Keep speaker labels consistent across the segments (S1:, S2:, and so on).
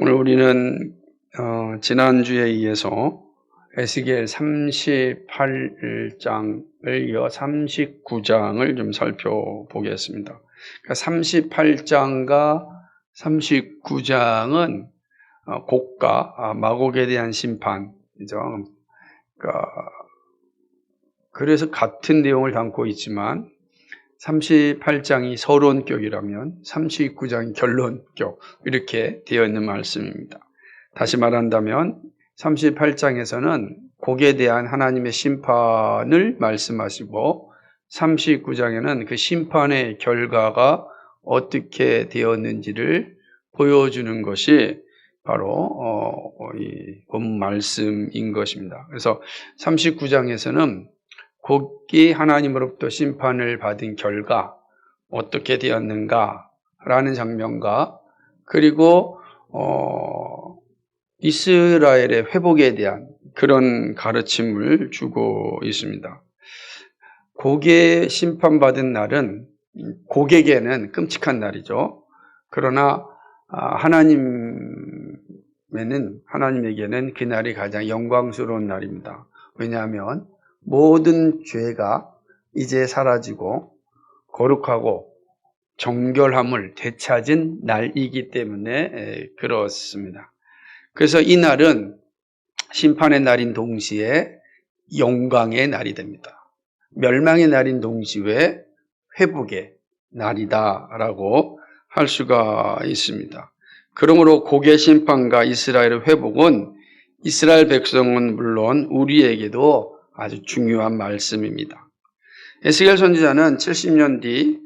S1: 오늘 우리는 지난주에 이어서 에스겔 38장을 이어 39장을 좀 살펴보겠습니다. 그러니까 38장과 39장은 곡과 마곡에 대한 심판이죠. 그래서 같은 내용을 담고 있지만 38장이 서론격이라면 39장이 결론격 이렇게 되어 있는 말씀입니다. 다시 말한다면 38장에서는 곡에 대한 하나님의 심판을 말씀하시고 39장에는 그 심판의 결과가 어떻게 되었는지를 보여주는 것이 바로 이 본 말씀인 것입니다. 그래서 39장에서는 곡이 하나님으로부터 심판을 받은 결과 어떻게 되었는가라는 장면과 그리고 이스라엘의 회복에 대한 그런 가르침을 주고 있습니다. 곡에 심판받은 날은 곡에게는 끔찍한 날이죠. 그러나 하나님에게는 그날이 가장 영광스러운 날입니다. 왜냐하면 모든 죄가 이제 사라지고 거룩하고 정결함을 되찾은 날이기 때문에 그렇습니다. 그래서 이 날은 심판의 날인 동시에 영광의 날이 됩니다. 멸망의 날인 동시에 회복의 날이다라고 할 수가 있습니다. 그러므로 곡의 심판과 이스라엘의 회복은 이스라엘 백성은 물론 우리에게도 아주 중요한 말씀입니다. 에스겔 선지자는 70년 뒤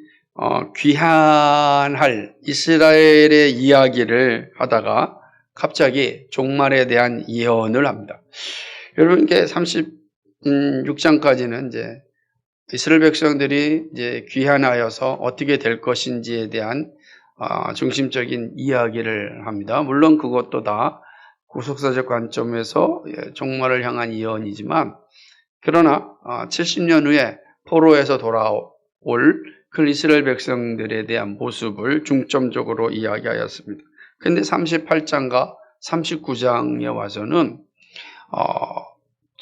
S1: 귀환할 이스라엘의 이야기를 하다가 갑자기 종말에 대한 예언을 합니다. 여러분, 이게 36장까지는 이제 이스라엘 백성들이 이제 귀환하여서 어떻게 될 것인지에 대한 중심적인 이야기를 합니다. 물론 그것도 다 구속사적 관점에서 종말을 향한 예언이지만 그러나 70년 후에 포로에서 돌아올 그 이스라엘 백성들에 대한 모습을 중점적으로 이야기하였습니다. 그런데 38장과 39장에 와서는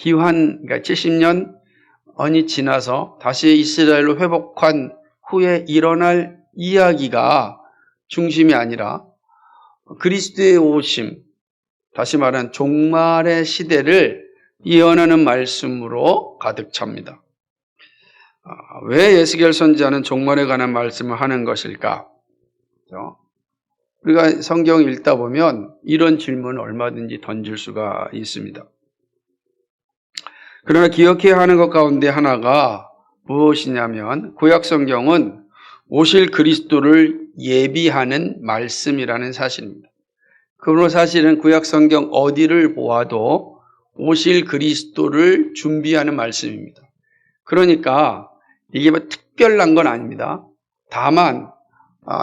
S1: 그러니까 70년이 지나서 다시 이스라엘로 회복한 후에 일어날 이야기가 중심이 아니라 그리스도의 오심, 다시 말하는 종말의 시대를 예언하는 말씀으로 가득 찹니다. 왜 에스겔 선지자는 종말에 관한 말씀을 하는 것일까? 우리가 성경을 읽다 보면 이런 질문을 얼마든지 던질 수가 있습니다. 그러나 기억해야 하는 것 가운데 하나가 무엇이냐면 구약 성경은 오실 그리스도를 예비하는 말씀이라는 사실입니다. 그러므로 사실은 구약 성경 어디를 보아도 오실 그리스도를 준비하는 말씀입니다. 그러니까 이게 뭐 특별한 건 아닙니다. 다만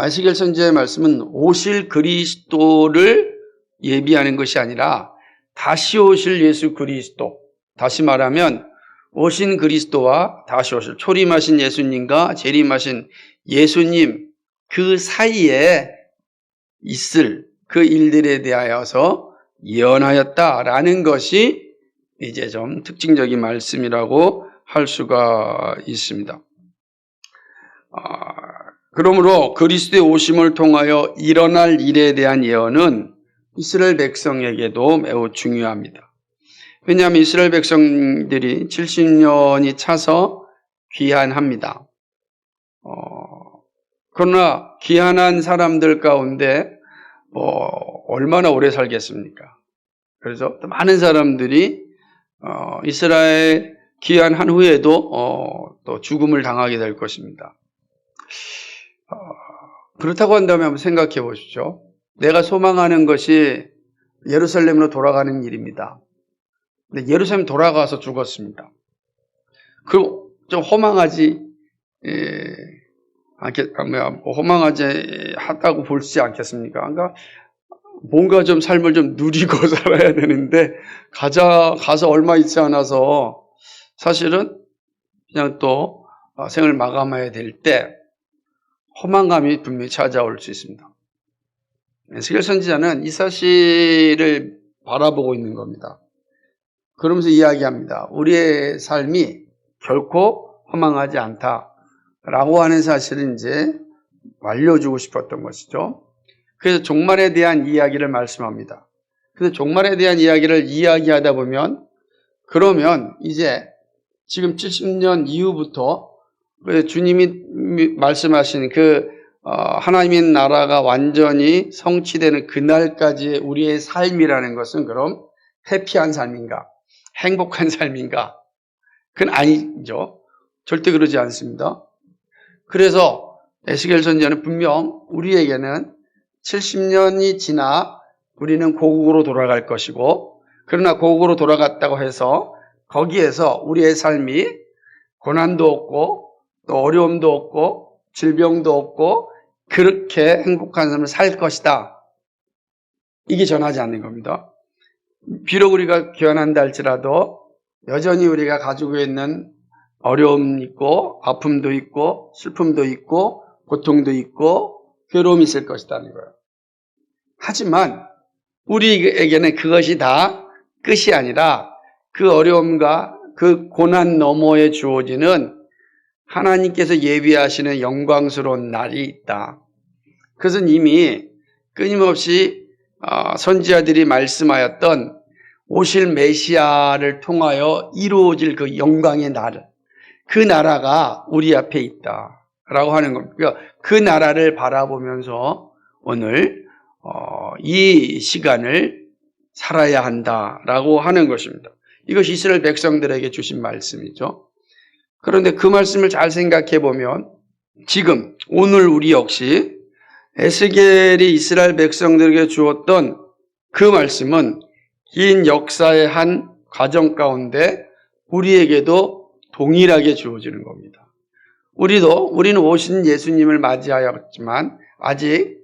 S1: 에스겔 선지자의 말씀은 오실 그리스도를 예비하는 것이 아니라 다시 오실 예수 그리스도, 다시 말하면 오신 그리스도와 다시 오실 초림하신 예수님과 재림하신 예수님 그 사이에 있을 그 일들에 대하여서 예언하였다라는 것이 이제 좀 특징적인 말씀이라고 할 수가 있습니다. 그러므로 그리스도의 오심을 통하여 일어날 일에 대한 예언은 이스라엘 백성에게도 매우 중요합니다. 왜냐하면 이스라엘 백성들이 70년이 차서 귀환합니다. 그러나 귀환한 사람들 가운데 얼마나 오래 살겠습니까? 그래서 많은 사람들이 이스라엘 귀환한 후에도 또 죽음을 당하게 될 것입니다. 그렇다고 한다면 한번 생각해 보십시오. 내가 소망하는 것이 예루살렘으로 돌아가는 일입니다. 근데 예루살렘 돌아가서 죽었습니다. 그럼 좀 허망하지 하다고 볼지 않겠습니까? 그러니까 뭔가 좀 삶을 좀 누리고 살아야 되는데 가서 얼마 있지 않아서 사실은 그냥 또 생을 마감해야 될 때 허망감이 분명히 찾아올 수 있습니다. 에스겔 선지자는 이 사실을 바라보고 있는 겁니다. 그러면서 이야기합니다. 우리의 삶이 결코 허망하지 않다라고 하는 사실을 이제 알려주고 싶었던 것이죠. 그래서 종말에 대한 이야기를 말씀합니다. 그래서 종말에 대한 이야기를 이야기하다 보면 그러면 이제 지금 70년 이후부터 주님이 말씀하신 하나님의 나라가 완전히 성취되는 그날까지의 우리의 삶이라는 것은 그럼 해피한 삶인가? 행복한 삶인가? 그건 아니죠. 절대 그러지 않습니다. 그래서 에스겔 선지자는 분명 우리에게는 70년이 지나 우리는 고국으로 돌아갈 것이고, 그러나 고국으로 돌아갔다고 해서 거기에서 우리의 삶이 고난도 없고 또 어려움도 없고 질병도 없고 그렇게 행복한 삶을 살 것이다. 이게 전하지 않는 겁니다. 비록 우리가 귀환한다 할지라도 여전히 우리가 가지고 있는 어려움이 있고 아픔도 있고 슬픔도 있고 고통도 있고 괴로움이 있을 것이라는 거예요. 하지만 우리에게는 그것이 다 끝이 아니라 그 어려움과 그 고난 너머에 주어지는 하나님께서 예비하시는 영광스러운 날이 있다. 그것은 이미 끊임없이 선지자들이 말씀하였던 오실 메시아를 통하여 이루어질 그 영광의 날, 그 나라가 우리 앞에 있다라고 하는 겁니다. 그러니까 그 나라를 바라보면서 오늘 이 시간을 살아야 한다라고 하는 것입니다. 이것이 이스라엘 백성들에게 주신 말씀이죠. 그런데 그 말씀을 잘 생각해 보면 지금 오늘 우리 역시 에스겔이 이스라엘 백성들에게 주었던 그 말씀은 긴 역사의 한 과정 가운데 우리에게도 동일하게 주어지는 겁니다. 우리는 오신 예수님을 맞이하였지만 아직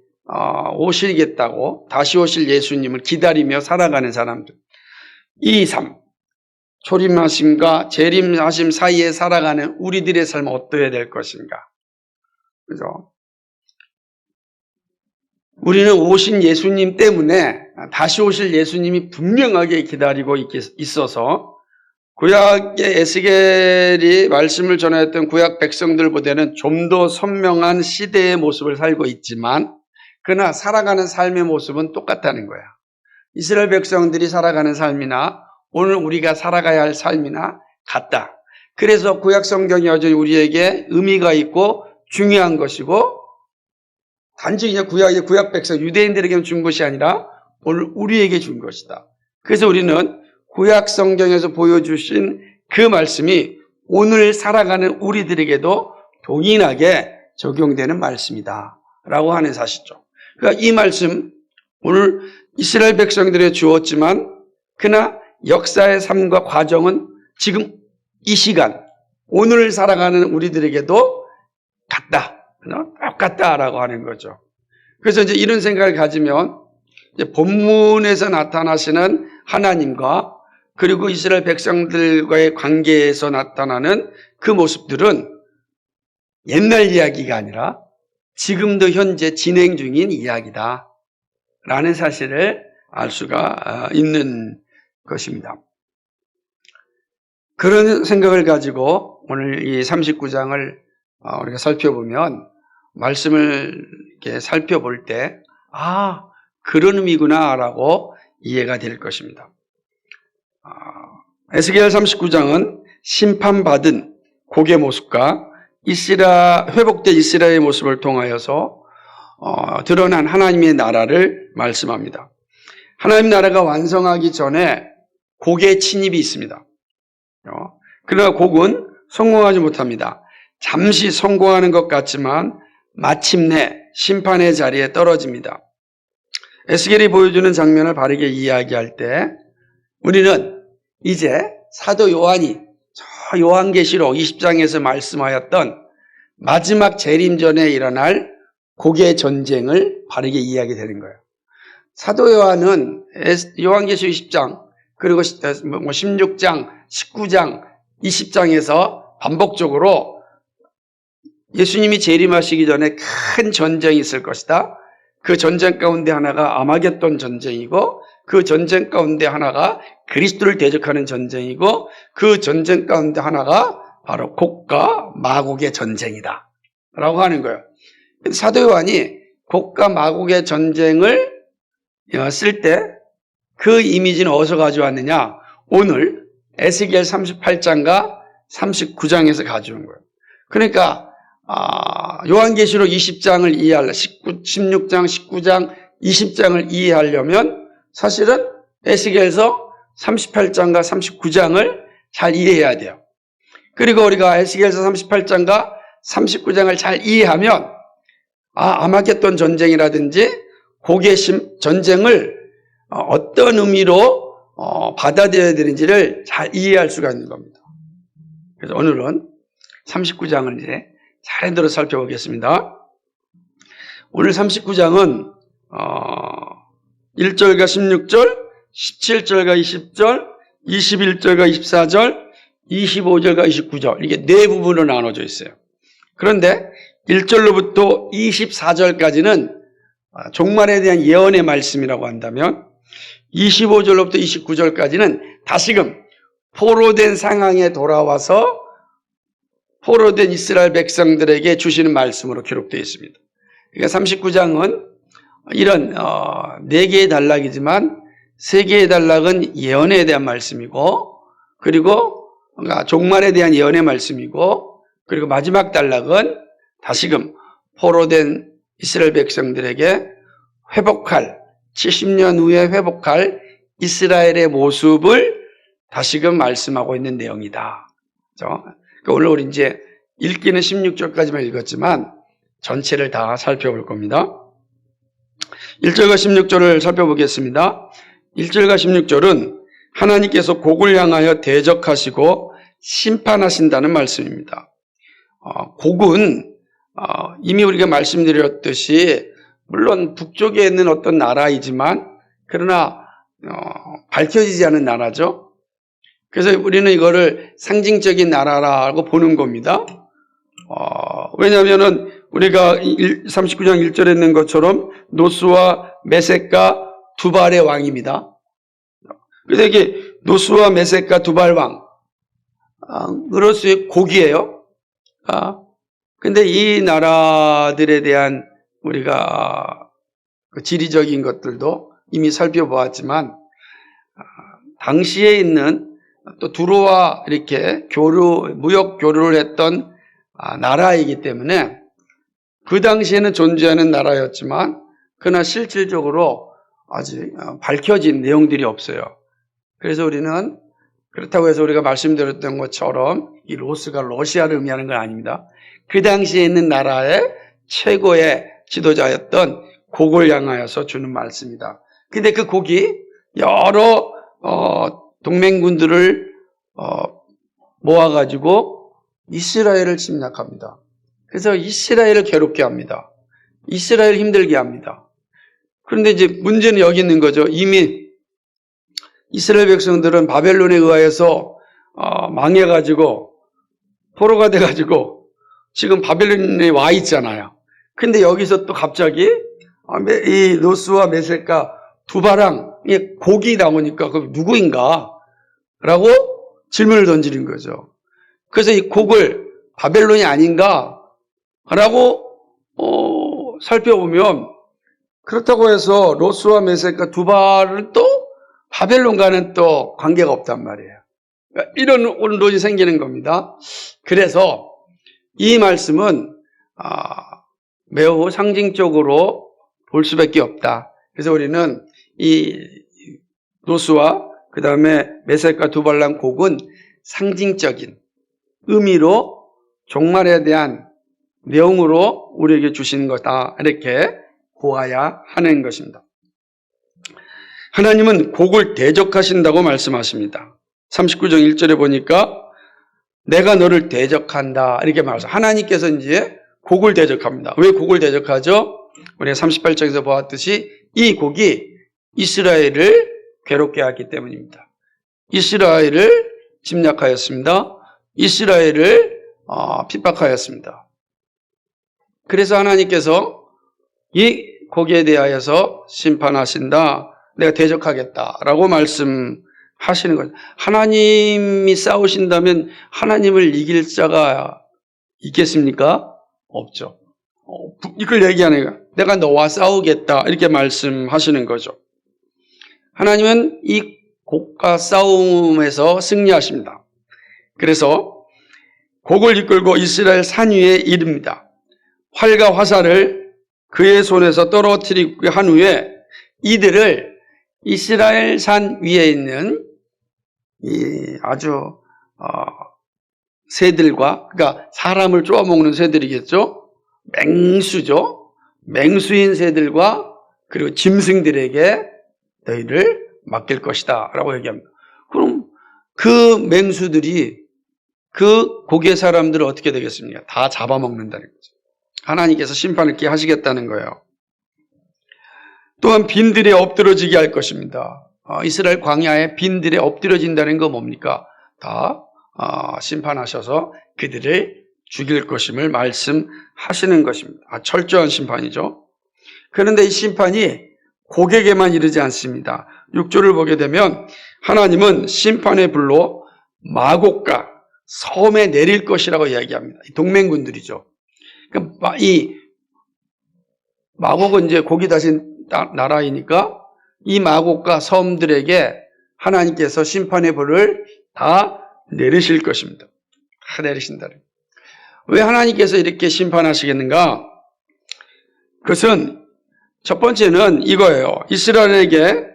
S1: 오시겠다고 다시 오실 예수님을 기다리며 살아가는 사람들, 이 삶, 초림하심과 재림하심 사이에 살아가는 우리들의 삶은 어떠해야 될 것인가? 그죠? 우리는 오신 예수님 때문에 다시 오실 예수님이 분명하게 기다리고 있어서 구약의 에스겔이 말씀을 전하였던 구약 백성들보다는 좀 더 선명한 시대의 모습을 살고 있지만 그러나 살아가는 삶의 모습은 똑같다는 거야. 이스라엘 백성들이 살아가는 삶이나 오늘 우리가 살아가야 할 삶이나 같다. 그래서 구약 성경이 여전히 우리에게 의미가 있고 중요한 것이고 단지 그냥 구약 백성 유대인들에게만 준 것이 아니라 오늘 우리에게 준 것이다. 그래서 우리는 구약 성경에서 보여주신 그 말씀이 오늘 살아가는 우리들에게도 동일하게 적용되는 말씀이다 라고 하는 사실이죠. 그러니까 이 말씀 오늘 이스라엘 백성들에 주었지만 그러나 역사의 삶과 과정은 지금 이 시간 오늘 살아가는 우리들에게도 같다, 똑같다라고 하는 거죠. 그래서 이제 이런 생각을 가지면 이제 본문에서 나타나시는 하나님과 그리고 이스라엘 백성들과의 관계에서 나타나는 그 모습들은 옛날 이야기가 아니라 지금도 현재 진행 중인 이야기다 라는 사실을 알 수가 있는 것입니다. 그런 생각을 가지고 오늘 이 39장을 우리가 살펴보면 말씀을 이렇게 살펴볼 때 그런 의미구나 라고 이해가 될 것입니다. 에스겔 39장은 심판받은 곡의 모습과 회복된 이스라엘의 모습을 통하여서 드러난 하나님의 나라를 말씀합니다. 하나님 나라가 완성하기 전에 곡의 침입이 있습니다. 그러나 곡은 성공하지 못합니다. 잠시 성공하는 것 같지만 마침내 심판의 자리에 떨어집니다. 에스겔이 보여주는 장면을 바르게 이야기할 때 우리는 이제 사도 요한이 저 요한계시록 20장에서 말씀하였던 마지막 재림 전에 일어날 곡의 전쟁을 바르게 이야기되는 거예요. 사도 요한은 요한계시록 20장 그리고 16장, 19장, 20장에서 반복적으로 예수님이 재림하시기 전에 큰 전쟁이 있을 것이다. 그 전쟁 가운데 하나가 아마겟돈 전쟁이고 그 전쟁 가운데 하나가 그리스도를 대적하는 전쟁이고 그 전쟁 가운데 하나가 바로 곡과 마곡의 전쟁이다 라고 하는 거예요. 사도 요한이 곡과 마곡의 전쟁을 쓸 때 그 이미지는 어디서 가져왔느냐? 오늘 에스겔 38장과 39장에서 가져온 거예요. 그러니까 요한계시록 20장을 이해하려 16장, 19장, 20장을 이해하려면 사실은 에스겔서 38장과 39장을 잘 이해해야 돼요. 그리고 우리가 에스겔서 38장과 39장을 잘 이해하면 아마겟돈 전쟁이라든지 곡의 전쟁을 어떤 의미로 받아들여야 되는지를 잘 이해할 수가 있는 겁니다. 그래서 오늘은 39장을 이제 차례대로 살펴보겠습니다. 오늘 39장은 1절과 16절, 17절과 20절, 21절과 24절, 25절과 29절 이게 네 부분으로 나눠져 있어요. 그런데 1절로부터 24절까지는 종말에 대한 예언의 말씀이라고 한다면 25절로부터 29절까지는 다시금 포로된 상황에 돌아와서 포로된 이스라엘 백성들에게 주시는 말씀으로 기록되어 있습니다. 그러니까 39장은 이런 4개의 단락이지만 3개의 단락은 예언에 대한 말씀이고 그리고 종말에 대한 예언의 말씀이고 그리고 마지막 단락은 다시금 포로된 이스라엘 백성들에게 회복할 70년 후에 회복할 이스라엘의 모습을 다시금 말씀하고 있는 내용이다. 그렇죠? 오늘 우리 이제 읽기는 16절까지만 읽었지만 전체를 다 살펴볼 겁니다. 1절과 16절을 살펴보겠습니다. 1절과 16절은 하나님께서 곡을 향하여 대적하시고 심판하신다는 말씀입니다. 곡은 이미 우리가 말씀드렸듯이 물론 북쪽에 있는 어떤 나라이지만 그러나 밝혀지지 않은 나라죠. 그래서 우리는 이거를 상징적인 나라라고 보는 겁니다. 왜냐하면은 우리가 39장 1절에 있는 것처럼 노스와 메섹과 두발의 왕입니다. 그래서 이게 노스와 메섹과 두발 왕, 으로서의 곡이에요. 근데 이 나라들에 대한 우리가 그 지리적인 것들도 이미 살펴보았지만 당시에 있는 또 두로와 이렇게 무역 교류를 했던 나라이기 때문에 그 당시에는 존재하는 나라였지만 그러나 실질적으로 아직 밝혀진 내용들이 없어요. 그래서 우리는 그렇다고 해서 우리가 말씀드렸던 것처럼 이 로스가 러시아를 의미하는 건 아닙니다. 그 당시에 있는 나라의 최고의 지도자였던 곡을 향하여서 주는 말씀이다. 근데 그 곡이 여러 동맹군들을 모아가지고 이스라엘을 침략합니다. 그래서 이스라엘을 괴롭게 합니다. 이스라엘을 힘들게 합니다. 그런데 이제 문제는 여기 있는 거죠. 이미 이스라엘 백성들은 바벨론에 의하여서 망해가지고 포로가 돼가지고 지금 바벨론에 와 있잖아요. 근데 여기서 또 갑자기 이 노스와 메섹과 두바랑 곡이 나오니까 그 누구인가? 라고 질문을 던지는 거죠. 그래서 이 곡을 바벨론이 아닌가? 라고 살펴보면 그렇다고 해서 로스와 메섹과 두발은 또 바벨론과는 또 관계가 없단 말이에요. 그러니까 이런 혼돈이 생기는 겁니다. 그래서 이 말씀은 매우 상징적으로 볼 수밖에 없다. 그래서 우리는 이 노스와 그 다음에 메섹과 두발랑 곡은 상징적인 의미로 종말에 대한 내용으로 우리에게 주시는 거다. 이렇게 보아야 하는 것입니다. 하나님은 곡을 대적하신다고 말씀하십니다. 39장 1절에 보니까 내가 너를 대적한다. 이렇게 말해서 하나님께서 이제 곡을 대적합니다. 왜 곡을 대적하죠? 우리가 38장에서 보았듯이 이 곡이 이스라엘을 괴롭게 하기 때문입니다. 이스라엘을 침략하였습니다. 이스라엘을 핍박하였습니다. 그래서 하나님께서 이 거기에 대하여서 심판하신다. 내가 대적하겠다라고 말씀하시는 거죠. 하나님이 싸우신다면 하나님을 이길 자가 있겠습니까? 없죠. 이걸 얘기하는 거예요. 내가 너와 싸우겠다 이렇게 말씀하시는 거죠. 하나님은 이 곡과 싸움에서 승리하십니다. 그래서 곡을 이끌고 이스라엘 산 위에 이릅니다. 활과 화살을 그의 손에서 떨어뜨리고 한 후에 이들을 이스라엘 산 위에 있는 이 아주 새들과, 그러니까 사람을 쪼아먹는 새들이겠죠. 맹수죠. 맹수인 새들과 그리고 짐승들에게 너희를 맡길 것이다 라고 얘기합니다. 그럼 그 맹수들이 그 고개 사람들을 어떻게 되겠습니까? 다 잡아먹는다는 거죠. 하나님께서 심판을 이렇게 하시겠다는 거예요. 또한 빈들에 엎드러지게 할 것입니다. 이스라엘 광야에 빈들에 엎드러진다는 거 뭡니까? 다 심판하셔서 그들을 죽일 것임을 말씀하시는 것입니다. 철저한 심판이죠. 그런데 이 심판이 고객에만 이르지 않습니다. 6절을 보게 되면 하나님은 심판의 불로 마곡과 섬에 내릴 것이라고 이야기합니다. 동맹군들이죠. 그러니까 이 마곡은 이제 고기 다신 나라이니까 이 마곡과 섬들에게 하나님께서 심판의 불을 다 내리실 것입니다. 다 내리신다. 왜 하나님께서 이렇게 심판하시겠는가? 그것은 첫 번째는 이거예요. 이스라엘에게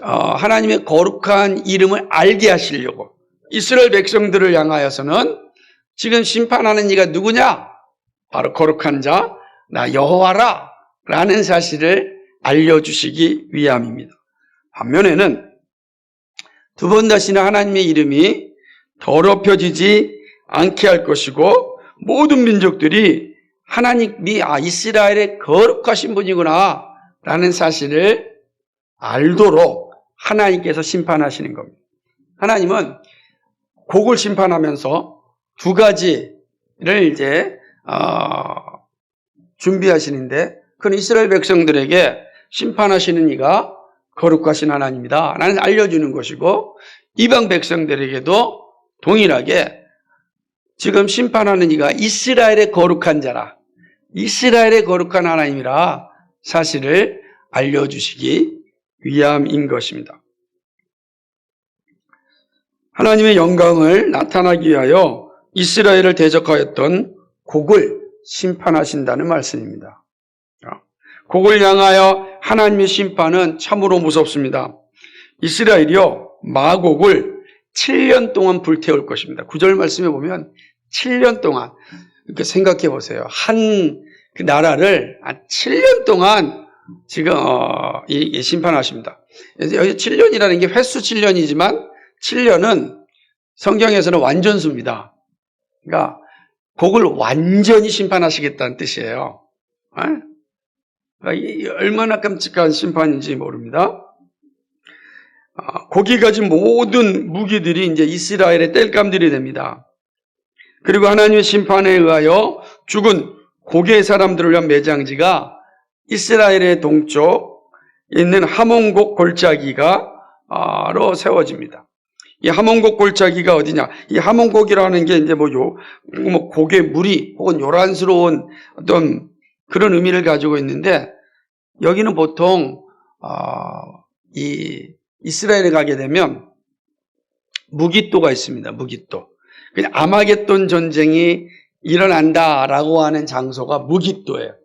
S1: 하나님의 거룩한 이름을 알게 하시려고. 이스라엘 백성들을 향하여서는 지금 심판하는 이가 누구냐? 바로 거룩한 자, 나 여호와라 라는 사실을 알려주시기 위함입니다. 반면에는 두 번 다시는 하나님의 이름이 더럽혀지지 않게 할 것이고 모든 민족들이 하나님이 이스라엘의 거룩하신 분이구나 라는 사실을 알도록 하나님께서 심판하시는 겁니다. 하나님은 곡을 심판하면서 두 가지를 이제 준비하시는데 그건 이스라엘 백성들에게 심판하시는 이가 거룩하신 하나님이다 라는 알려주는 것이고 이방 백성들에게도 동일하게 지금 심판하는 이가 이스라엘의 거룩한 자라, 이스라엘의 거룩한 하나님이라 사실을 알려주시기 위함인 것입니다. 하나님의 영광을 나타나기 위하여 이스라엘을 대적하였던 곡을 심판하신다는 말씀입니다. 곡을 향하여 하나님의 심판은 참으로 무섭습니다. 이스라엘이요 마곡을 7년 동안 불태울 것입니다. 9절 말씀에 보면 7년 동안 이렇게 생각해 보세요. 한 그 나라를 7년 동안 지금 심판하십니다. 여기 7년이라는 게 횟수 7년이지만 7년은 성경에서는 완전수입니다. 그러니까 곡을 완전히 심판하시겠다는 뜻이에요. 얼마나 끔찍한 심판인지 모릅니다. 곡이 가진 모든 무기들이 이제 이스라엘의 땔감들이 됩니다. 그리고 하나님의 심판에 의하여 죽은 고개의 사람들을 위한 매장지가 이스라엘의 동쪽에 있는 하몬곡 골짜기가로 세워집니다. 이 하몬곡 골짜기가 어디냐? 이 하몬곡이라는 게 이제 곡의 물이 혹은 요란스러운 어떤 그런 의미를 가지고 있는데 여기는 보통 이 이스라엘에 가게 되면 무깃도가 있습니다. 무깃도. 그냥 아마겟돈 전쟁이 일어난다라고 하는 장소가 무깃도예요.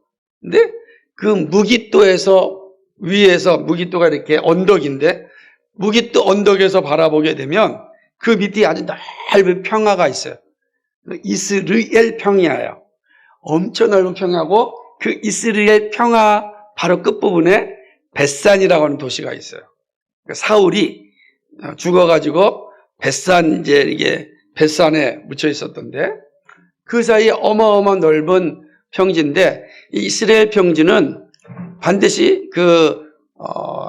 S1: 근데 그 무깃도에서 위에서 무깃도가 이렇게 언덕인데 무깃도 언덕에서 바라보게 되면 그 밑에 아주 넓은 평야가 있어요. 이스르엘 평야예요. 엄청 넓은 평야고 그 이스라엘 평야 바로 끝부분에 벳산이라고 하는 도시가 있어요. 사울이 죽어가지고 벳산 이제 이게 벳산에 묻혀 있었던데 그 사이에 어마어마한 넓은 평지인데 이 이스라엘 평지는 반드시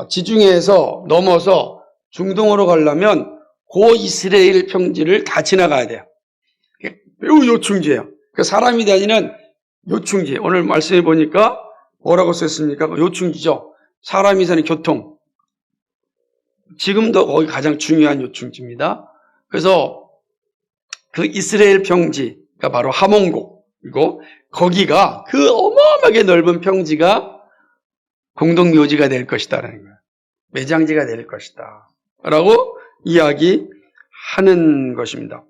S1: 지중해에서 넘어서 중동으로 가려면 그 이스라엘 평지를 다 지나가야 돼요. 매우 요충지예요. 사람이 다니는 요충지. 오늘 말씀해 보니까 뭐라고 썼습니까? 요충지죠. 사람이 사는 교통. 지금도 거기 가장 중요한 요충지입니다. 그래서 그 이스라엘 평지가 바로 하몬곡이고 거기가 그 어마어마하게 넓은 평지가 공동묘지가 될 것이다라는 거예요. 매장지가 될 것이다 라고 이야기하는 것입니다.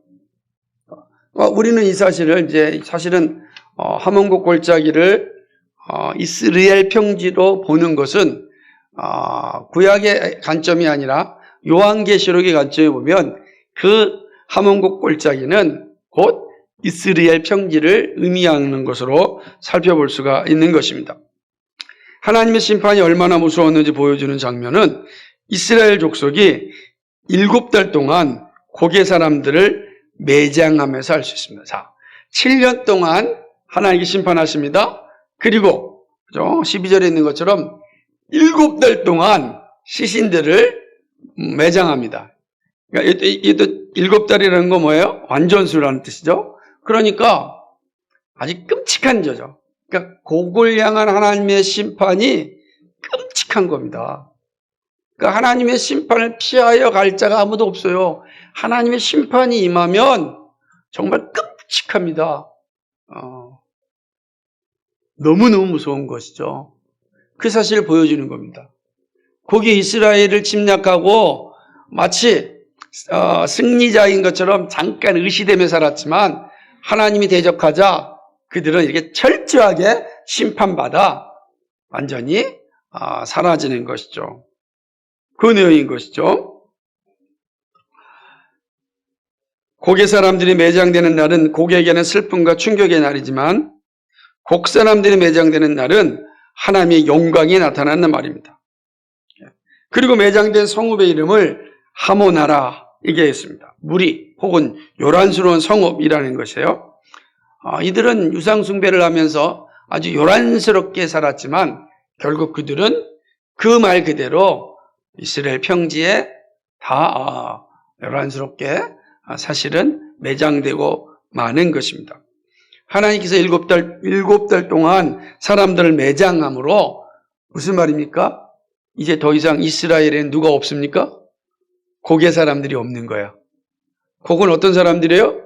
S1: 우리는 이 사실을 사실은 하몬곡 골짜기를 이스라엘 평지로 보는 것은 구약의 관점이 아니라 요한계시록의 관점에 보면 그 하몬곡 골짜기는 곧 이스라엘 평지를 의미하는 것으로 살펴볼 수가 있는 것입니다. 하나님의 심판이 얼마나 무서웠는지 보여주는 장면은 이스라엘 족속이 7달 동안 고개 사람들을 매장하면서 알 수 있습니다. 자, 7년 동안 하나님께 심판하십니다. 그리고 12절에 있는 것처럼 7달 동안 시신들을 매장합니다. 그러니까 이것도 7달이라는 거 뭐예요? 완전수라는 뜻이죠. 그러니까 아주 끔찍한 저죠. 그러니까 곡을 향한 하나님의 심판이 끔찍한 겁니다. 그러니까 하나님의 심판을 피하여 갈 자가 아무도 없어요. 하나님의 심판이 임하면 정말 끔찍합니다. 너무너무 무서운 것이죠. 그 사실을 보여주는 겁니다. 거기 이스라엘을 침략하고 마치 승리자인 것처럼 잠깐 의시되며 살았지만 하나님이 대적하자 그들은 이렇게 철저하게 심판받아 완전히 사라지는 것이죠. 그 내용인 것이죠. 곡의 사람들이 매장되는 날은 곡에게는 슬픔과 충격의 날이지만 곡 사람들이 매장되는 날은 하나님의 영광이 나타나는 말입니다. 그리고 매장된 성읍의 이름을 하모나라 이게 했습니다. 무리 혹은 요란스러운 성읍이라는 것이에요. 이들은 유상숭배를 하면서 아주 요란스럽게 살았지만 결국 그들은 그 말 그대로 이스라엘 평지에 다 요란스럽게 사실은 매장되고 마는 것입니다. 하나님께서 7달 동안 사람들을 매장함으로 무슨 말입니까? 이제 더 이상 이스라엘에는 누가 없습니까? 곡의 사람들이 없는 거예요. 곡은 어떤 사람들이에요?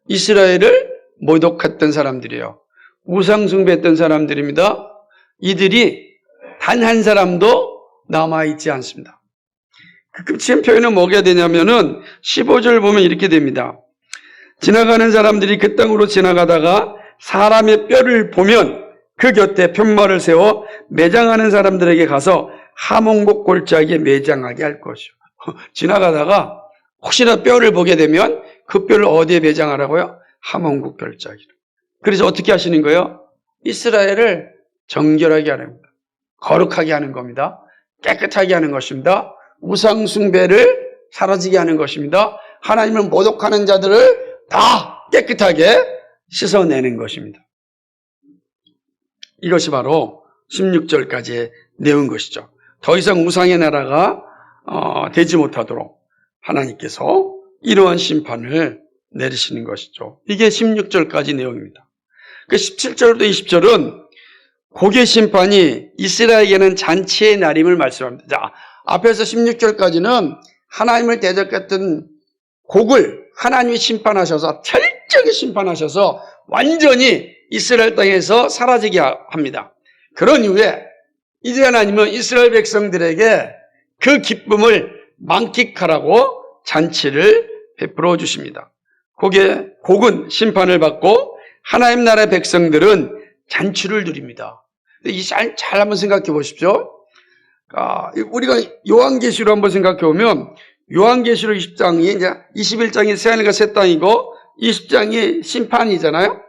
S1: 이스라엘을 모독했던 사람들이에요. 우상숭배했던 사람들입니다. 이들이 단 한 사람도 남아있지 않습니다. 그 끔찍한 표현은 뭐가 되냐면은 15절 보면 이렇게 됩니다. 지나가는 사람들이 그 땅으로 지나가다가 사람의 뼈를 보면 그 곁에 편말을 세워 매장하는 사람들에게 가서 하몬곡 골짜기에 매장하게 할 것이요. 지나가다가 혹시나 뼈를 보게 되면 그 뼈를 어디에 매장하라고요? 하몬곡 골짜기로. 그래서 어떻게 하시는 거예요? 이스라엘을 정결하게 하는 겁니다. 거룩하게 하는 겁니다. 깨끗하게 하는 것입니다. 우상숭배를 사라지게 하는 것입니다. 하나님을 모독하는 자들을 다 깨끗하게 씻어내는 것입니다. 이것이 바로 16절까지의 내용인 것이죠. 더 이상 우상의 나라가 되지 못하도록 하나님께서 이러한 심판을 내리시는 것이죠. 이게 16절까지 내용입니다. 그 17절부터 20절은 곡의 심판이 이스라엘에게는 잔치의 날임을 말씀합니다. 자, 앞에서 16절까지는 하나님을 대적했던 곡을 하나님이 심판하셔서 철저하게 심판하셔서 완전히 이스라엘 땅에서 사라지게 합니다. 그런 이후에 이제 하나님은 이스라엘 백성들에게 그 기쁨을 만끽하라고 잔치를 베풀어 주십니다. 곡은 심판을 받고 하나님 나라의 백성들은 잔치를 누립니다. 이 잘 한번 생각해 보십시오. 우리가 요한계시록 한번 생각해 보면 요한계시록 20장이 이제 21장이 새하늘과 새 땅이고 20장이 심판이잖아요.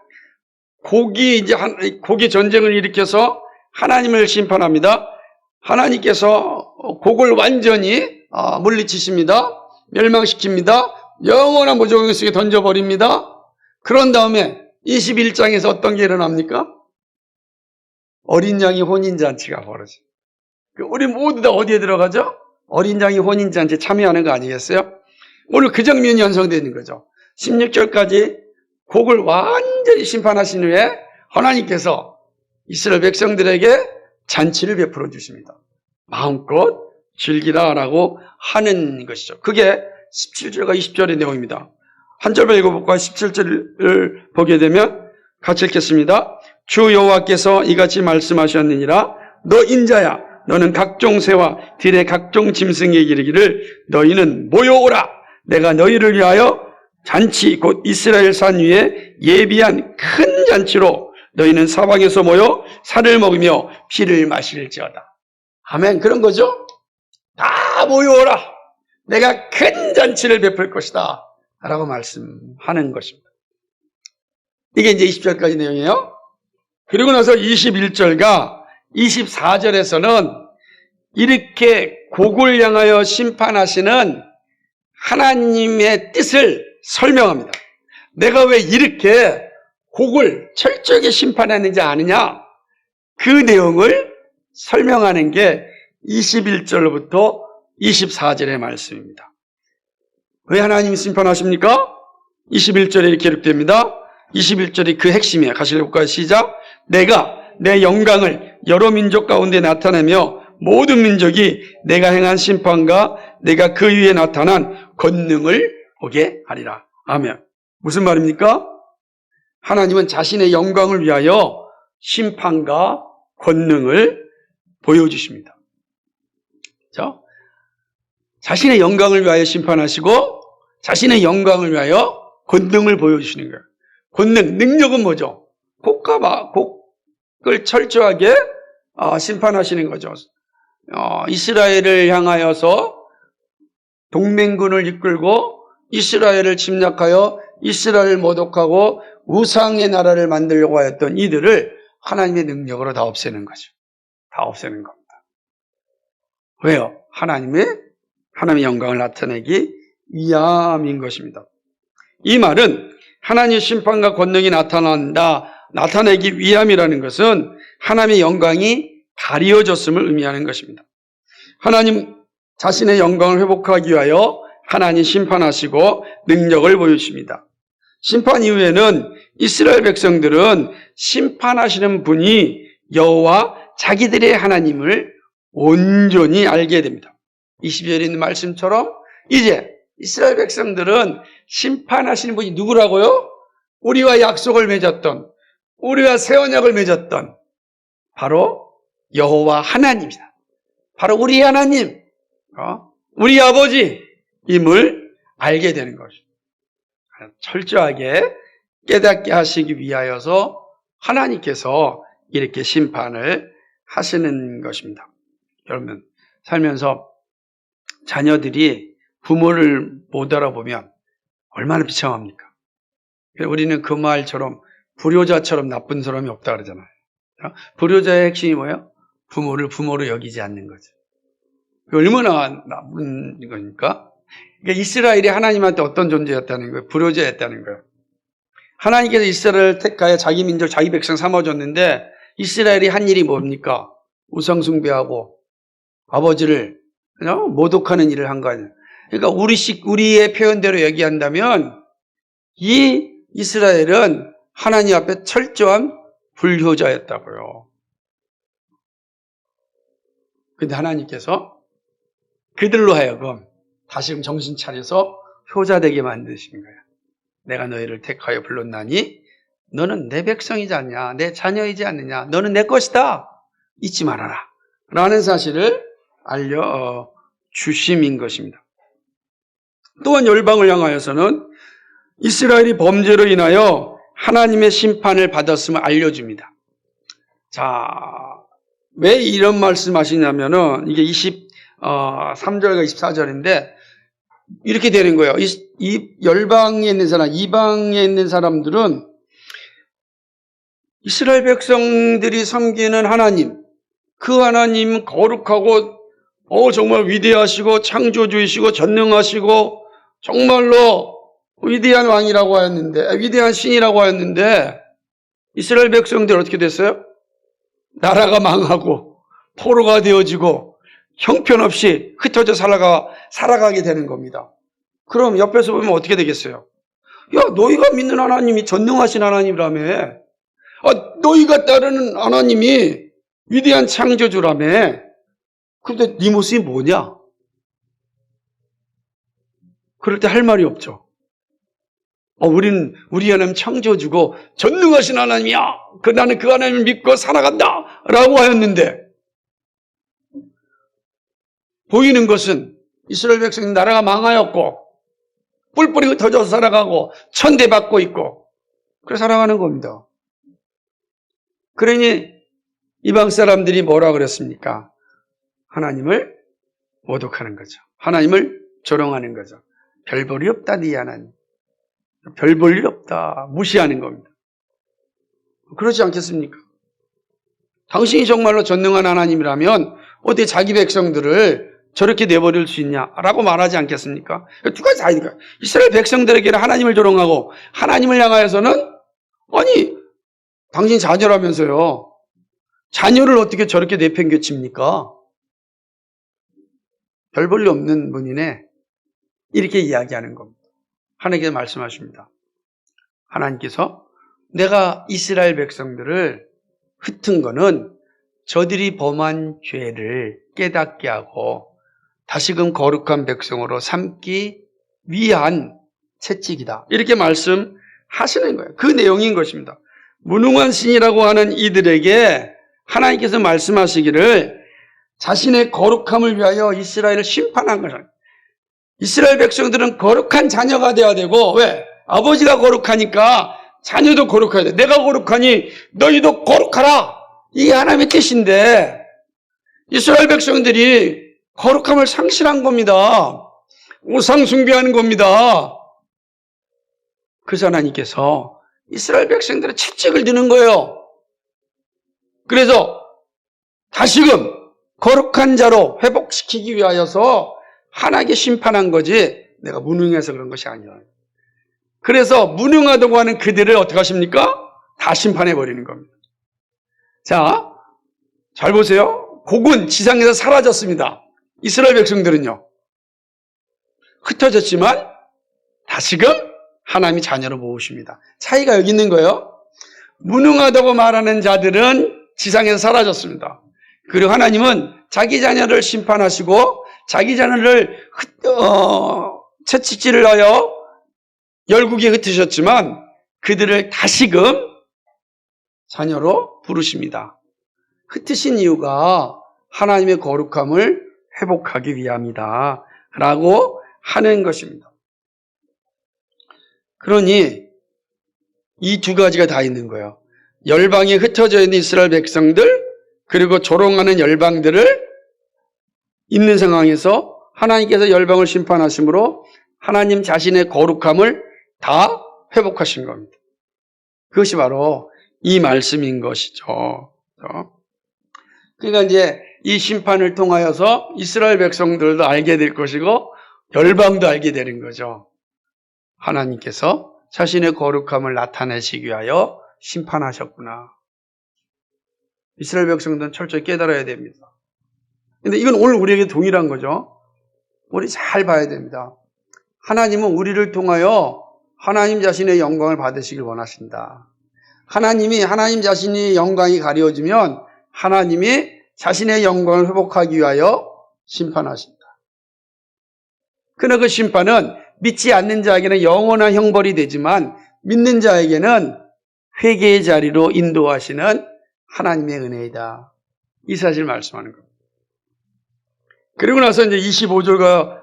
S1: 곡이 전쟁을 일으켜서 하나님을 심판합니다. 하나님께서 곡을 완전히 물리치십니다. 멸망시킵니다. 영원한 무저공 속에 던져버립니다. 그런 다음에 21장에서 어떤 게 일어납니까? 어린 양이 혼인잔치가 벌어져요. 우리 모두 다 어디에 들어가죠? 어린 양이 혼인잔치에 참여하는 거 아니겠어요? 오늘 그 장면이 연상되는 거죠. 16절까지 곡을 완전히 심판하신 후에 하나님께서 이스라엘 백성들에게 잔치를 베풀어 주십니다. 마음껏 즐기라라고 하는 것이죠. 그게 17절과 20절의 내용입니다. 한 절만 읽어볼까? 17절을 보게 되면 같이 읽겠습니다. 주 여호와께서 이같이 말씀하셨느니라. 너 인자야, 너는 각종 새와 들의 각종 짐승에게 이르기를 너희는 모여오라. 내가 너희를 위하여 잔치 곧 이스라엘 산 위에 예비한 큰 잔치로 너희는 사방에서 모여 살을 먹으며 피를 마실지어다. 아멘. 그런 거죠? 다 모여오라. 내가 큰 잔치를 베풀 것이다 라고 말씀하는 것입니다. 이게 이제 20절까지 내용이에요. 그리고 나서 21절과 24절에서는 이렇게 곡을 향하여 심판하시는 하나님의 뜻을 설명합니다. 내가 왜 이렇게 곡을 철저하게 심판했는지 아느냐? 그 내용을 설명하는 게 21절부터 24절의 말씀입니다. 왜 하나님이 심판하십니까? 21절에 이렇게 기록됩니다. 21절이 그 핵심이에요. 같이 읽어볼까요? 시작. 내가 내 영광을 여러 민족 가운데 나타내며 모든 민족이 내가 행한 심판과 내가 그 위에 나타난 권능을 보게 하리라. 아멘. 무슨 말입니까? 하나님은 자신의 영광을 위하여 심판과 권능을 보여주십니다. 그렇죠? 자신의 영광을 위하여 심판하시고 자신의 영광을 위하여 권능을 보여주시는 거예요. 권능, 능력은 뭐죠? 곡을 철저하게 심판하시는 거죠. 이스라엘을 향하여서 동맹군을 이끌고 이스라엘을 침략하여 이스라엘을 모독하고 우상의 나라를 만들려고 하였던 이들을 하나님의 능력으로 다 없애는 거죠. 다 없애는 겁니다. 왜요? 하나님의 영광을 나타내기 위함인 것입니다. 이 말은 하나님의 심판과 권능이 나타내기 위함이라는 것은 하나님의 영광이 가리워졌음을 의미하는 것입니다. 하나님 자신의 영광을 회복하기 위하여 하나님 심판하시고 능력을 보여주십니다. 심판 이후에는 이스라엘 백성들은 심판하시는 분이 여호와 자기들의 하나님을 온전히 알게 됩니다. 22절에 있는 말씀처럼 이제 이스라엘 백성들은 심판하시는 분이 누구라고요? 우리와 약속을 맺었던, 우리와 새 언약을 맺었던 바로 여호와 하나님이다. 바로 우리 하나님, 우리 아버지임을 알게 되는 것이죠. 철저하게 깨닫게 하시기 위하여서 하나님께서 이렇게 심판을 하시는 것입니다. 여러분, 살면서 자녀들이 부모를 못 알아보면 얼마나 비참합니까? 우리는 그 말처럼 불효자처럼 나쁜 사람이 없다 그러잖아요. 불효자의 핵심이 뭐예요? 부모를 부모로 여기지 않는 거죠. 얼마나 나쁜 거니까? 그러니까 이스라엘이 하나님한테 어떤 존재였다는 거예요? 불효자였다는 거예요. 하나님께서 이스라엘을 택하여 자기 민족, 자기 백성 삼아줬는데 이스라엘이 한 일이 뭡니까? 우상 숭배하고 아버지를 모독하는 일을 한 거 아니에요. 그러니까 우리의 표현대로 얘기한다면 이 이스라엘은 하나님 앞에 철저한 불효자였다고요. 근데 하나님께서 그들로 하여금 다시금 정신 차려서 효자되게 만드신 거예요. 내가 너희를 택하여 불렀나니 너는 내 백성이지 않냐, 내 자녀이지 않느냐, 너는 내 것이다, 잊지 말아라 라는 사실을 알려주심인 것입니다. 또한 열방을 향하여서는 이스라엘이 범죄로 인하여 하나님의 심판을 받았음을 알려줍니다. 자, 왜 이런 말씀 하시냐면은 이게 23절과 24절인데 이렇게 되는 거예요. 이 열방에 있는 사람, 이방에 있는 사람들은 이스라엘 백성들이 섬기는 하나님, 그 하나님 거룩하고 정말 위대하시고 창조주이시고 전능하시고 정말로 위대한 왕이라고 하였는데, 위대한 신이라고 하였는데 이스라엘 백성들 어떻게 됐어요? 나라가 망하고 포로가 되어지고 형편없이 흩어져 살아가게 되는 겁니다. 그럼 옆에서 보면 어떻게 되겠어요? 야, 너희가 믿는 하나님이 전능하신 하나님이라며. 너희가 따르는 하나님이 위대한 창조주라며. 근데 네 모습이 뭐냐? 그럴 때 할 말이 없죠. 우리 하나님 창조주고 전능하신 하나님이야. 나는 그 하나님을 믿고 살아간다. 라고 하였는데, 보이는 것은 이스라엘 백성이 나라가 망하였고, 뿔뿔이 흩어져서 살아가고, 천대받고 있고, 그래서 살아가는 겁니다. 그러니 이방 사람들이 뭐라 그랬습니까? 하나님을 모독하는 거죠. 하나님을 조롱하는 거죠. 별 볼이 없다, 네 하나님. 별 볼 일 없다. 무시하는 겁니다. 그렇지 않겠습니까? 당신이 정말로 전능한 하나님이라면 어떻게 자기 백성들을 저렇게 내버릴 수 있냐라고 말하지 않겠습니까? 두 가지 다니까. 이스라엘 백성들에게는 하나님을 조롱하고 하나님을 향하여서는 아니 당신 자녀라면서요. 자녀를 어떻게 저렇게 내팽개칩니까? 별 볼 일 없는 분이네. 이렇게 이야기하는 겁니다. 하나님께서 말씀하십니다. 하나님께서 내가 이스라엘 백성들을 흩은 거는 저들이 범한 죄를 깨닫게 하고 다시금 거룩한 백성으로 삼기 위한 채찍이다. 이렇게 말씀하시는 거예요. 그 내용인 것입니다. 무능한 신이라고 하는 이들에게 하나님께서 말씀하시기를 자신의 거룩함을 위하여 이스라엘을 심판한 것입니다. 이스라엘 백성들은 거룩한 자녀가 되어야 되고, 왜? 아버지가 거룩하니까 자녀도 거룩해야 돼. 내가 거룩하니 너희도 거룩하라. 이게 하나님의 뜻인데 이스라엘 백성들이 거룩함을 상실한 겁니다. 우상 숭배하는 겁니다. 그래서 하나님께서 이스라엘 백성들의 채찍을 드는 거예요. 그래서 다시금 거룩한 자로 회복시키기 위하여서 하나님께 심판한 거지 내가 무능해서 그런 것이 아니야. 그래서 무능하다고 하는 그들을 어떻게 하십니까? 다 심판해버리는 겁니다. 자, 잘 보세요. 곡은 지상에서 사라졌습니다. 이스라엘 백성들은요. 흩어졌지만 다시금 하나님이 자녀로 모으십니다. 차이가 여기 있는 거예요. 무능하다고 말하는 자들은 지상에서 사라졌습니다. 그리고 하나님은 자기 자녀를 심판하시고 자기 자녀를 채찍질을 하여 열국에 흩으셨지만 그들을 다시금 자녀로 부르십니다. 흩으신 이유가 하나님의 거룩함을 회복하기 위함이다 라고 하는 것입니다. 그러니 이 두 가지가 다 있는 거예요. 열방에 흩어져 있는 이스라엘 백성들 그리고 조롱하는 열방들을 있는 상황에서 하나님께서 열방을 심판하심으로 하나님 자신의 거룩함을 다 회복하신 겁니다. 그것이 바로 이 말씀인 것이죠. 그러니까 이제 이 심판을 통하여서 이스라엘 백성들도 알게 될 것이고 열방도 알게 되는 거죠. 하나님께서 자신의 거룩함을 나타내시기 위하여 심판하셨구나. 이스라엘 백성들은 철저히 깨달아야 됩니다. 근데 이건 오늘 우리에게 동일한 거죠. 우리 잘 봐야 됩니다. 하나님은 우리를 통하여 하나님 자신의 영광을 받으시길 원하신다. 하나님이 하나님 자신의 영광이 가려지면 하나님이 자신의 영광을 회복하기 위하여 심판하신다. 그러나 그 심판은 믿지 않는 자에게는 영원한 형벌이 되지만 믿는 자에게는 회개의 자리로 인도하시는 하나님의 은혜이다. 이 사실을 말씀하는 겁니다. 그리고 나서 이제 25절과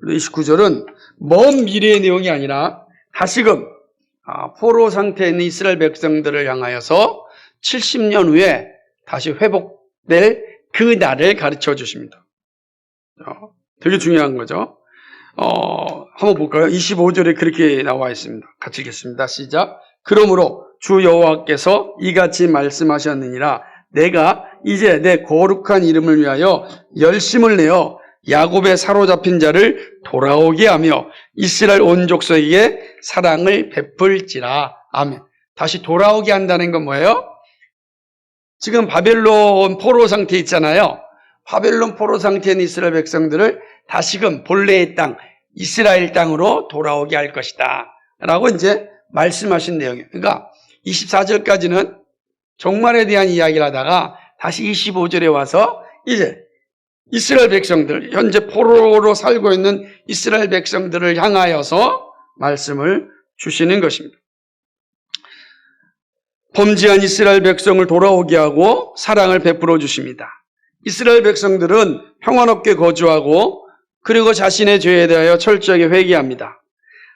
S1: 29절은 먼 미래의 내용이 아니라 다시금 포로 상태에 있는 이스라엘 백성들을 향하여서 70년 후에 다시 회복될 그 날을 가르쳐 주십니다. 되게 중요한 거죠. 한번 볼까요? 25절에 그렇게 나와 있습니다. 같이 읽겠습니다. 시작. 그러므로 주 여호와께서 이같이 말씀하셨느니라. 내가 이제 내 거룩한 이름을 위하여 열심을 내어 야곱의 사로잡힌 자를 돌아오게 하며 이스라엘 온 족속에게 사랑을 베풀지라. 아멘. 다시 돌아오게 한다는 건 뭐예요? 지금 바벨론 포로 상태에 있잖아요. 바벨론 포로 상태에 있는 이스라엘 백성들을 다시금 본래의 땅, 이스라엘 땅으로 돌아오게 할 것이다 라고 이제 말씀하신 내용이에요. 그러니까 24절까지는 종말에 대한 이야기를 하다가 다시 25절에 와서 이제 이스라엘 백성들, 현재 포로로 살고 있는 이스라엘 백성들을 향하여서 말씀을 주시는 것입니다. 범죄한 이스라엘 백성을 돌아오게 하고 사랑을 베풀어 주십니다. 이스라엘 백성들은 평안롭게 거주하고 그리고 자신의 죄에 대하여 철저하게 회개합니다.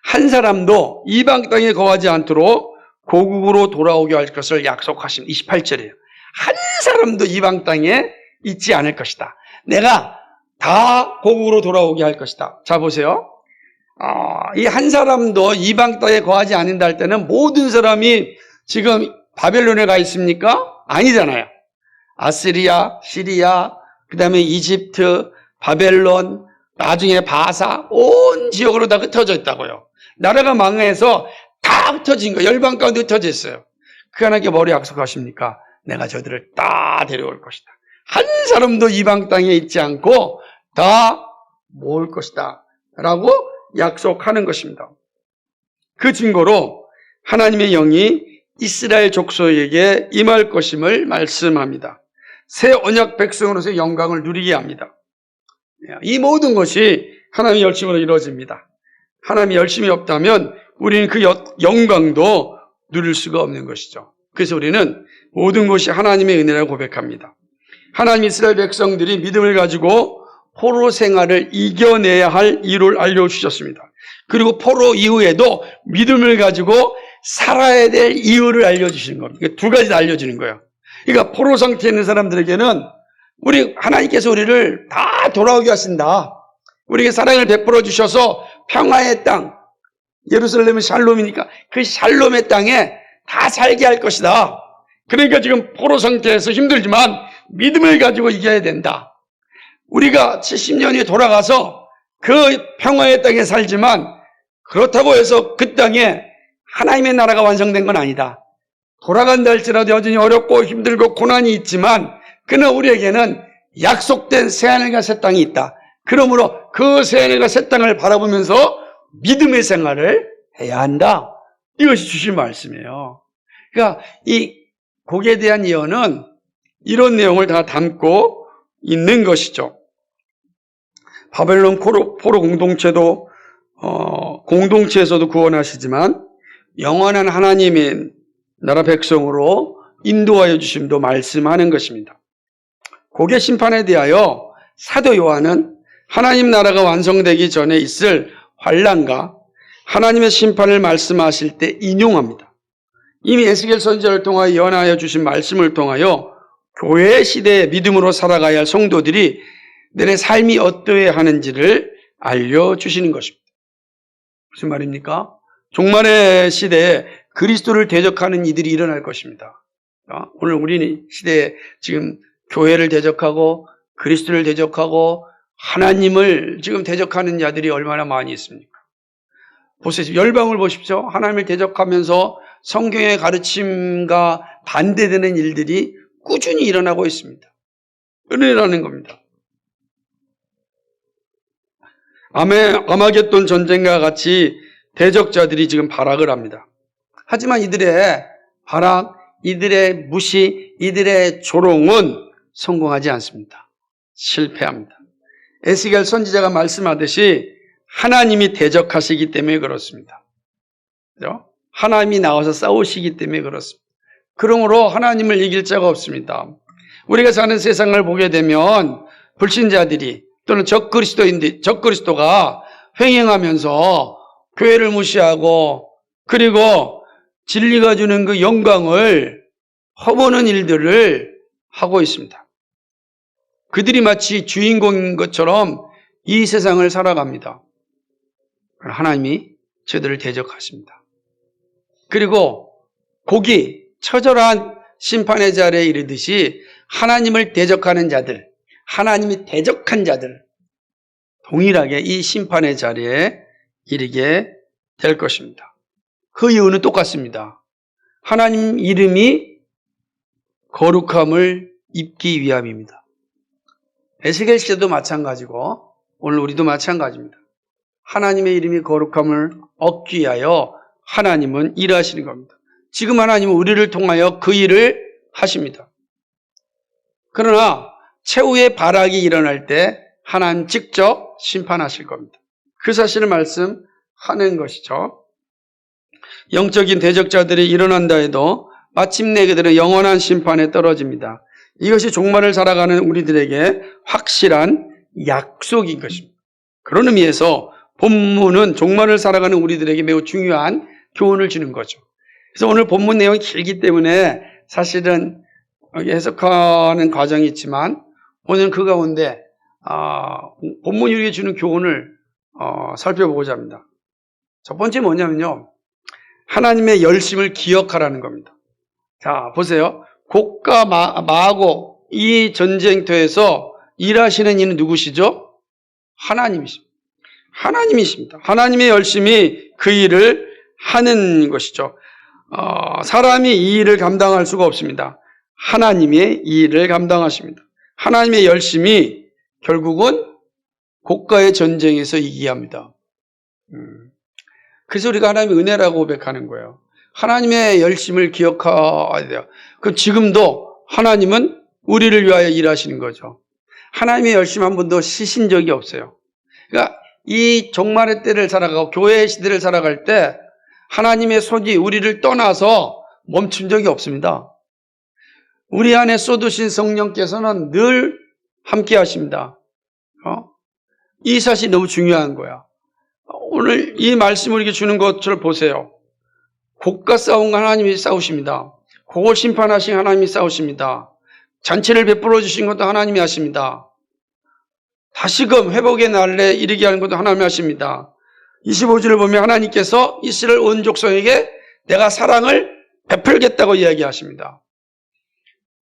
S1: 한 사람도 이방 땅에 거하지 않도록 고국으로 돌아오게 할 것을 약속하십니다. 28절이에요. 한 사람도 이방 땅에 있지 않을 것이다. 내가 다 고국으로 돌아오게 할 것이다. 자, 보세요. 이 한 사람도 이방 땅에 거하지 않는다 할 때는 모든 사람이 지금 바벨론에 가 있습니까? 아니잖아요. 아시리아, 시리아, 그 다음에 이집트, 바벨론, 나중에 바사, 온 지역으로 다 흩어져 있다고요. 나라가 망해서 다 흩어진 거예요. 열방 가운데 흩어져 있어요. 그 하나님께 뭐를 약속하십니까? 내가 저들을 다 데려올 것이다. 한 사람도 이방 땅에 있지 않고 다 모을 것이다. 라고 약속하는 것입니다. 그 증거로 하나님의 영이 이스라엘 족속에게 임할 것임을 말씀합니다. 새 언약 백성으로서의 영광을 누리게 합니다. 이 모든 것이 하나님의 열심으로 이루어집니다. 하나님의 열심이 없다면 우리는 그 영광도 누릴 수가 없는 것이죠. 그래서 우리는 모든 것이 하나님의 은혜라고 고백합니다. 하나님 이스라엘 백성들이 믿음을 가지고 포로 생활을 이겨내야 할 이유를 알려주셨습니다. 그리고 포로 이후에도 믿음을 가지고 살아야 될 이유를 알려주시는 겁니다. 두 가지 다 알려주는 거예요. 그러니까 포로 상태에 있는 사람들에게는 하나님께서 우리를 다 돌아오게 하신다. 우리에게 사랑을 베풀어 주셔서 평화의 땅, 예루살렘은 샬롬이니까 그 샬롬의 땅에 다 살게 할 것이다. 그러니까 지금 포로 상태에서 힘들지만 믿음을 가지고 이겨야 된다. 우리가 70년이 돌아가서 그 평화의 땅에 살지만 그렇다고 해서 그 땅에 하나님의 나라가 완성된 건 아니다. 돌아간다 할지라도 여전히 어렵고 힘들고 고난이 있지만 그러나 우리에게는 약속된 새하늘과 새 땅이 있다. 그러므로 그 새하늘과 새 땅을 바라보면서 믿음의 생활을 해야 한다. 이것이 주신 말씀이에요. 그러니까 이 곡에 대한 예언은 이런 내용을 다 담고 있는 것이죠. 바벨론 포로 공동체도 공동체에서도 구원하시지만 영원한 하나님의 나라 백성으로 인도하여 주심도 말씀하는 것입니다. 곡의 심판에 대하여 사도 요한은 하나님 나라가 완성되기 전에 있을 환난과 하나님의 심판을 말씀하실 때 인용합니다. 이미 에스겔 선지자를 통하여 예언하여 주신 말씀을 통하여 교회 시대의 믿음으로 살아가야 할 성도들이 내 삶이 어떠해야 하는지를 알려주시는 것입니다. 무슨 말입니까? 종말의 시대에 그리스도를 대적하는 이들이 일어날 것입니다. 오늘 우리 시대에 지금 교회를 대적하고 그리스도를 대적하고 하나님을 지금 대적하는 자들이 얼마나 많이 있습니까? 보세요. 열방을 보십시오. 하나님을 대적하면서 성경의 가르침과 반대되는 일들이 꾸준히 일어나고 있습니다. 은혜라는 겁니다. 아마겟돈 전쟁과 같이 대적자들이 지금 발악을 합니다. 하지만 이들의 발악, 이들의 무시, 이들의 조롱은 성공하지 않습니다. 실패합니다. 에스겔 선지자가 말씀하듯이 하나님이 대적하시기 때문에 그렇습니다. 그렇죠? 하나님이 나와서 싸우시기 때문에 그렇습니다. 그러므로 하나님을 이길 자가 없습니다. 우리가 사는 세상을 보게 되면 불신자들이 또는 적그리스도가 횡행하면서 교회를 무시하고 그리고 진리가 주는 그 영광을 허무는 일들을 하고 있습니다. 그들이 마치 주인공인 것처럼 이 세상을 살아갑니다. 하나님이 저들을 대적하십니다. 그리고 곡이 처절한 심판의 자리에 이르듯이 하나님을 대적하는 자들, 하나님이 대적한 자들 동일하게 이 심판의 자리에 이르게 될 것입니다. 그 이유는 똑같습니다. 하나님 이름이 거룩함을 입기 위함입니다. 에스겔 시대도 마찬가지고 오늘 우리도 마찬가지입니다. 하나님의 이름이 거룩함을 얻기 위하여 하나님은 일하시는 겁니다. 지금 하나님은 우리를 통하여 그 일을 하십니다. 그러나 최후의 발악이 일어날 때 하나님 직접 심판하실 겁니다. 그 사실을 말씀하는 것이죠. 영적인 대적자들이 일어난다 해도 마침내 그들은 영원한 심판에 떨어집니다. 이것이 종말을 살아가는 우리들에게 확실한 약속인 것입니다. 그런 의미에서 본문은 종말을 살아가는 우리들에게 매우 중요한 교훈을 주는 거죠. 그래서 오늘 본문 내용이 길기 때문에 사실은 해석하는 과정이 있지만 오늘 그 가운데 본문이 우리에게 주는 교훈을 살펴보고자 합니다. 첫 번째 뭐냐면요. 하나님의 열심을 기억하라는 겁니다. 자, 보세요. 곡과 마하고 이 전쟁터에서 일하시는 이는 누구시죠? 하나님이십니다. 하나님이십니다. 하나님의 열심이 그 일을 하는 것이죠. 사람이 이 일을 감당할 수가 없습니다. 하나님의 이 일을 감당하십니다. 하나님의 열심이 결국은 고가의 전쟁에서 이기게 합니다. 그래서 우리가 하나님의 은혜라고 고백하는 거예요. 하나님의 열심을 기억해야 돼요. 그럼 지금도 하나님은 우리를 위하여 일하시는 거죠. 하나님의 열심 한 번도 쉬신 적이 없어요. 그러니까 이 종말의 때를 살아가고 교회의 시대를 살아갈 때 하나님의 손이 우리를 떠나서 멈춘 적이 없습니다. 우리 안에 쏟으신 성령께서는 늘 함께 하십니다. 이 사실이 너무 중요한 거야. 오늘 이 말씀을 우리에게 주는 것을 보세요. 곡과 싸운 거 하나님이 싸우십니다. 곡을 심판하신 하나님이 싸우십니다. 잔치를 베풀어 주신 것도 하나님이 하십니다. 다시금 회복의 날에 이르게 하는 것도 하나님이 하십니다. 25절을 보면 하나님께서 이스라엘 온 족속에게 내가 사랑을 베풀겠다고 이야기하십니다.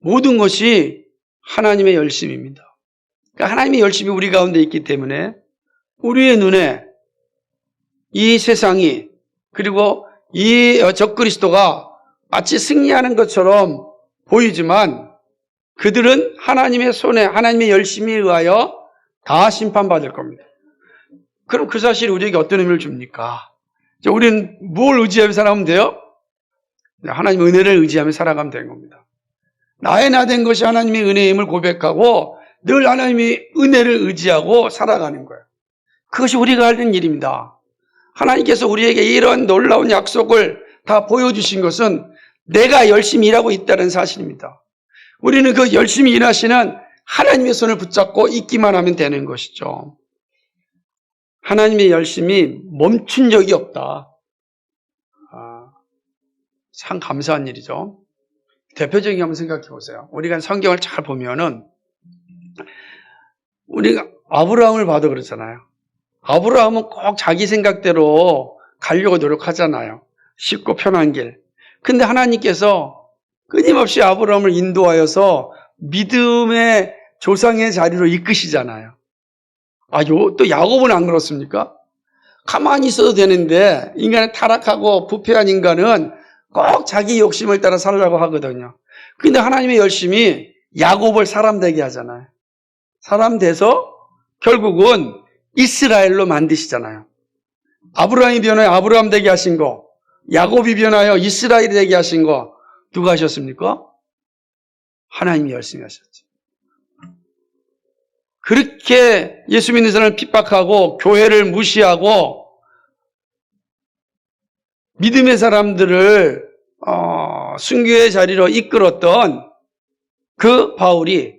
S1: 모든 것이 하나님의 열심입니다. 그러니까 하나님의 열심이 우리 가운데 있기 때문에 우리의 눈에 이 세상이 그리고 이 적그리스도가 마치 승리하는 것처럼 보이지만 그들은 하나님의 손에 하나님의 열심에 의하여 다 심판받을 겁니다. 그럼 그 사실이 우리에게 어떤 의미를 줍니까? 우리는 뭘 의지하며 살아가면 돼요? 하나님의 은혜를 의지하며 살아가면 되는 겁니다. 나의 나 된 것이 하나님의 은혜임을 고백하고 늘 하나님의 은혜를 의지하고 살아가는 거예요. 그것이 우리가 하는 일입니다. 하나님께서 우리에게 이런 놀라운 약속을 다 보여주신 것은 내가 열심히 일하고 있다는 사실입니다. 우리는 그 열심히 일하시는 하나님의 손을 붙잡고 있기만 하면 되는 것이죠. 하나님의 열심이 멈춘 적이 없다. 참 감사한 일이죠. 대표적인 한번 생각해 보세요. 우리가 성경을 잘 보면은 우리가 아브라함을 봐도 그렇잖아요. 아브라함은 꼭 자기 생각대로 가려고 노력하잖아요. 쉽고 편한 길. 근데 하나님께서 끊임없이 아브라함을 인도하여서 믿음의 조상의 자리로 이끄시잖아요. 또 야곱은 안 그렇습니까? 가만히 있어도 되는데 인간은 타락하고 부패한 인간은 꼭 자기 욕심을 따라 살려고 하거든요. 근데 하나님의 열심이 야곱을 사람 되게 하잖아요. 사람 돼서 결국은 이스라엘로 만드시잖아요. 아브라함이 변하여 아브라함 되게 하신 거, 야곱이 변하여 이스라엘이 되게 하신 거 누가 하셨습니까? 하나님이 열심히 하셨죠. 그렇게 예수 믿는 사람을 핍박하고 교회를 무시하고 믿음의 사람들을 순교의 자리로 이끌었던 그 바울이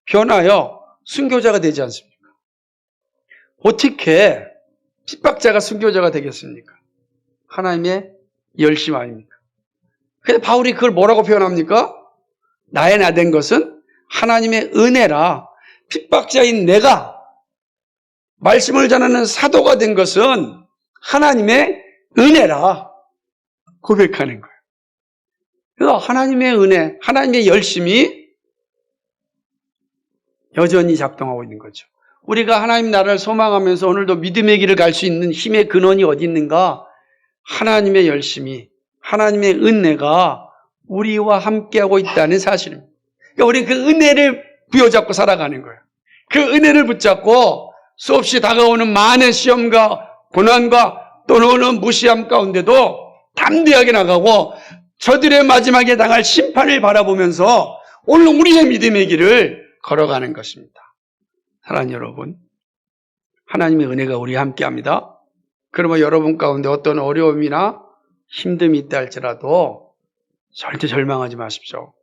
S1: 변하여 순교자가 되지 않습니까? 어떻게 핍박자가 순교자가 되겠습니까? 하나님의 열심 아닙니까? 근데 바울이 그걸 뭐라고 표현합니까? 나의 나 된 것은 하나님의 은혜라. 핍박자인 내가 말씀을 전하는 사도가 된 것은 하나님의 은혜라 고백하는 거예요. 그래서 하나님의 은혜, 하나님의 열심이 여전히 작동하고 있는 거죠. 우리가 하나님 나라를 소망하면서 오늘도 믿음의 길을 갈 수 있는 힘의 근원이 어디 있는가? 하나님의 열심이, 하나님의 은혜가 우리와 함께하고 있다는 사실입니다. 그러니까 우리는 그 은혜를 부여잡고 살아가는 거예요. 그 은혜를 붙잡고 수없이 다가오는 많은 시험과 고난과 또는 무시함 가운데도 담대하게 나가고 저들의 마지막에 당할 심판을 바라보면서 오늘 우리의 믿음의 길을 걸어가는 것입니다. 사랑하는 여러분, 하나님의 은혜가 우리와 함께합니다. 그러면 여러분 가운데 어떤 어려움이나 힘듦이 있다 할지라도 절대 절망하지 마십시오.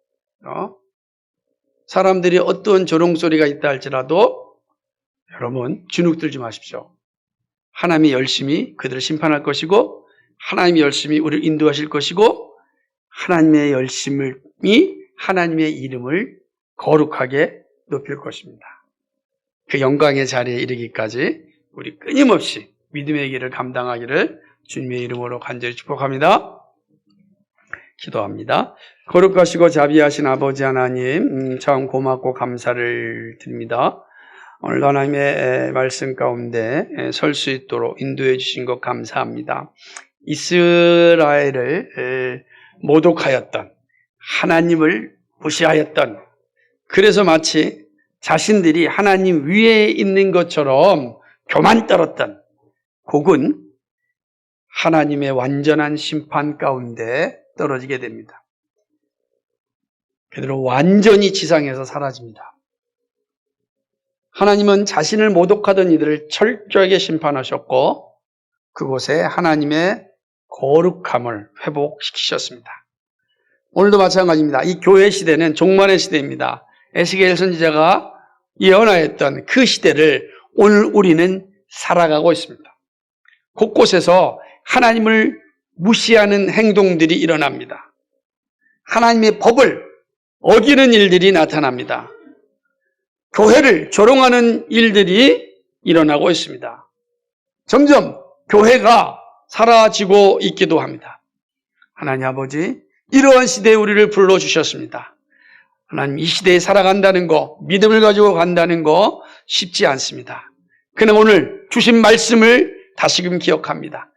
S1: 사람들이 어떤 조롱소리가 있다 할지라도 여러분 주눅들지 마십시오. 하나님이 열심히 그들을 심판할 것이고 하나님이 열심히 우리를 인도하실 것이고 하나님의 열심이 하나님의 이름을 거룩하게 높일 것입니다. 그 영광의 자리에 이르기까지 우리 끊임없이 믿음의 길을 감당하기를 주님의 이름으로 간절히 축복합니다. 기도합니다. 거룩하시고 자비하신 아버지 하나님, 참 고맙고 감사를 드립니다. 오늘 하나님의 말씀 가운데 설 수 있도록 인도해 주신 것 감사합니다. 이스라엘을 모독하였던, 하나님을 무시하였던, 그래서 마치 자신들이 하나님 위에 있는 것처럼 교만 떨었던 곡은 하나님의 완전한 심판 가운데 떨어지게 됩니다. 그대로 완전히 지상에서 사라집니다. 하나님은 자신을 모독하던 이들을 철저하게 심판하셨고 그곳에 하나님의 거룩함을 회복시키셨습니다. 오늘도 마찬가지입니다. 이 교회 시대는 종말의 시대입니다. 에스겔 선지자가 예언하였던 그 시대를 오늘 우리는 살아가고 있습니다. 곳곳에서 하나님을 무시하는 행동들이 일어납니다. 하나님의 법을 어기는 일들이 나타납니다. 교회를 조롱하는 일들이 일어나고 있습니다. 점점 교회가 사라지고 있기도 합니다. 하나님 아버지, 이러한 시대에 우리를 불러주셨습니다. 하나님, 이 시대에 살아간다는 거, 믿음을 가지고 간다는 거 쉽지 않습니다. 그러나 오늘 주신 말씀을 다시금 기억합니다.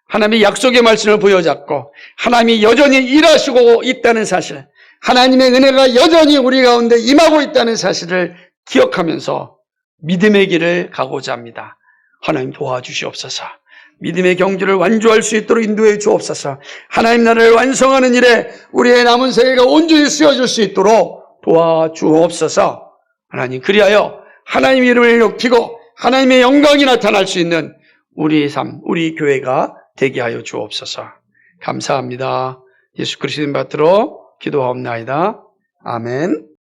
S1: 하나님의 약속의 말씀을 부여잡고 하나님이 여전히 일하시고 있다는 사실, 하나님의 은혜가 여전히 우리 가운데 임하고 있다는 사실을 기억하면서 믿음의 길을 가고자 합니다. 하나님 도와주시옵소서. 믿음의 경주를 완주할 수 있도록 인도해 주옵소서. 하나님 나라를 완성하는 일에 우리의 남은 세계가 온전히 쓰여질 수 있도록 도와주옵소서. 하나님, 그리하여 하나님의 이름을 높이고 하나님의 영광이 나타날 수 있는 우리의 삶, 우리 교회가 되게 하여 주옵소서. 감사합니다. 예수 그리스도의 이름 받들어 기도하옵나이다. 아멘.